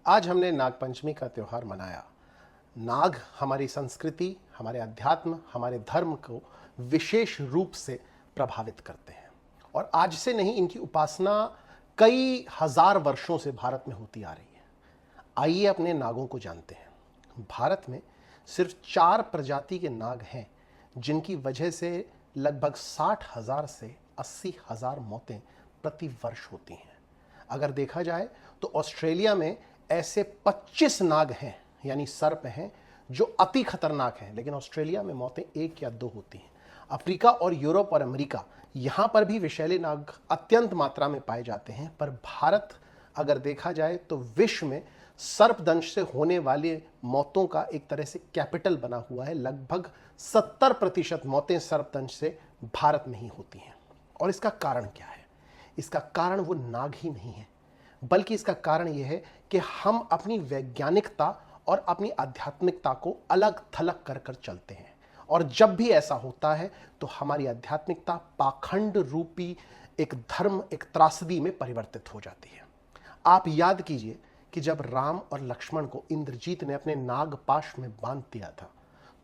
आज हमने नागपंचमी का त्यौहार मनाया। नाग हमारी संस्कृति, हमारे अध्यात्म, हमारे धर्म को विशेष रूप से प्रभावित करते हैं और आज से नहीं, इनकी उपासना कई हजार वर्षों से भारत में होती आ रही है। आइए अपने नागों को जानते हैं। भारत में सिर्फ 4 प्रजाति के नाग हैं जिनकी वजह से लगभग 60,000 से 80,000 मौतें प्रति वर्ष होती हैं। अगर देखा जाए तो ऑस्ट्रेलिया में ऐसे 25 नाग हैं, यानी सर्प हैं, जो अति खतरनाक हैं, लेकिन ऑस्ट्रेलिया में मौतें 1 या 2 होती हैं। अफ्रीका और यूरोप और अमेरिका, यहाँ पर भी विषैले नाग अत्यंत मात्रा में पाए जाते हैं, पर भारत अगर देखा जाए तो विश्व में सर्पदंश से होने वाले मौतों का एक तरह से कैपिटल बना हुआ है। लगभग 70% मौतें सर्पदंश से भारत में ही होती हैं। और इसका कारण क्या है? इसका कारण वो नाग ही नहीं है, बल्कि इसका कारण यह है कि हम अपनी वैज्ञानिकता और अपनी आध्यात्मिकता को अलग थलग कर कर चलते हैं। और जब भी ऐसा होता है तो हमारी आध्यात्मिकता पाखंड रूपी एक धर्म, एक त्रासदी में परिवर्तित हो जाती है। आप याद कीजिए कि जब राम और लक्ष्मण को इंद्रजीत ने अपने नागपाश में बांध दिया था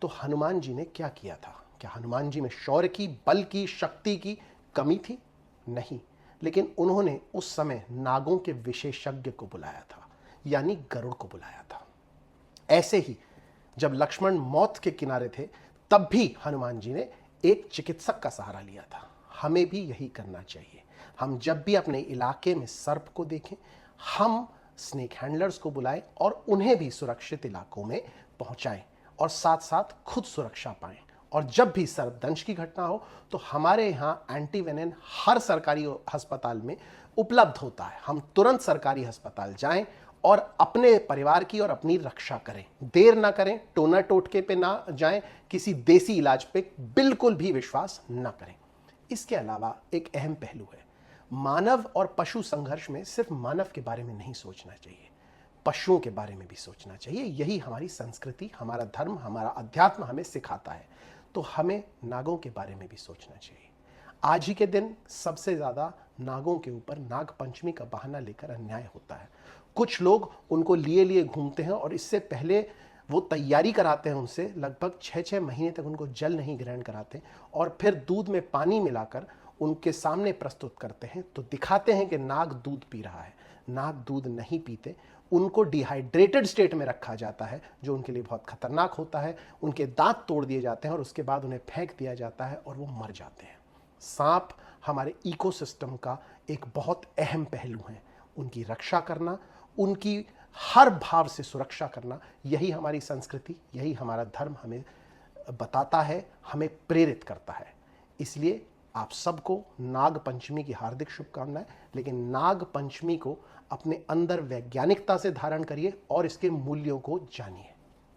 तो हनुमान जी ने क्या किया था? क्या हनुमान जी में शौर्य की, बल की, शक्ति की कमी थी? नहीं, लेकिन उन्होंने उस समय नागों के विशेषज्ञ को बुलाया था, यानी गरुड़ को बुलाया था। ऐसे ही जब लक्ष्मण मौत के किनारे थे तब भी हनुमान जी ने एक चिकित्सक का सहारा लिया था। हमें भी यही करना चाहिए। हम जब भी अपने इलाके में सर्प को देखें, हम स्नेक हैंडलर्स को बुलाएं और उन्हें भी सुरक्षित इलाकों में पहुंचाएं और साथ साथ खुद सुरक्षा पाएं। और जब भी सर्पदंश की घटना हो तो हमारे यहाँ एंटीवेनन हर सरकारी अस्पताल में उपलब्ध होता है। हम तुरंत सरकारी अस्पताल जाएं और अपने परिवार की और अपनी रक्षा करें। देर ना करें, टोना टोटके पे ना जाएं, किसी देसी इलाज पे बिल्कुल भी विश्वास ना करें। इसके अलावा एक अहम पहलू है, मानव और पशु संघर्ष में सिर्फ मानव के बारे में नहीं सोचना चाहिए, पशुओं के बारे में भी सोचना चाहिए। यही हमारी संस्कृति, हमारा धर्म, हमारा अध्यात्म हमें सिखाता है। तो हमें नागों के बारे में भी सोचना चाहिए। आज ही के दिन सबसे ज़्यादा नागों के ऊपर नाग पंचमी का बहाना लेकर अन्याय होता है। कुछ लोग उनको लिए लिए घूमते हैं और इससे पहले वो तैयारी कराते हैं उनसे, लगभग 6-6 महीने तक उनको जल नहीं ग्रहण कराते और फिर दूध में पानी मिलाकर उनके सामने प्रस्तुत करते हैं, तो दिखाते हैं कि नाग दूध पी रहा है। नाग दूध नहीं पीते, उनको डिहाइड्रेटेड स्टेट में रखा जाता है, जो उनके लिए बहुत खतरनाक होता है। उनके दांत तोड़ दिए जाते हैं और उसके बाद उन्हें फेंक दिया जाता है और वो मर जाते हैं। सांप हमारे इकोसिस्टम का एक बहुत अहम पहलू है। उनकी रक्षा करना, उनकी हर भाव से सुरक्षा करना, यही हमारी संस्कृति, यही हमारा धर्म हमें बताता है, हमें प्रेरित करता है। इसलिए आप सबको नाग पंचमी की हार्दिक शुभकामनाएं। लेकिन नाग पंचमी को अपने अंदर वैज्ञानिकता से धारण करिए और इसके मूल्यों को जानिए।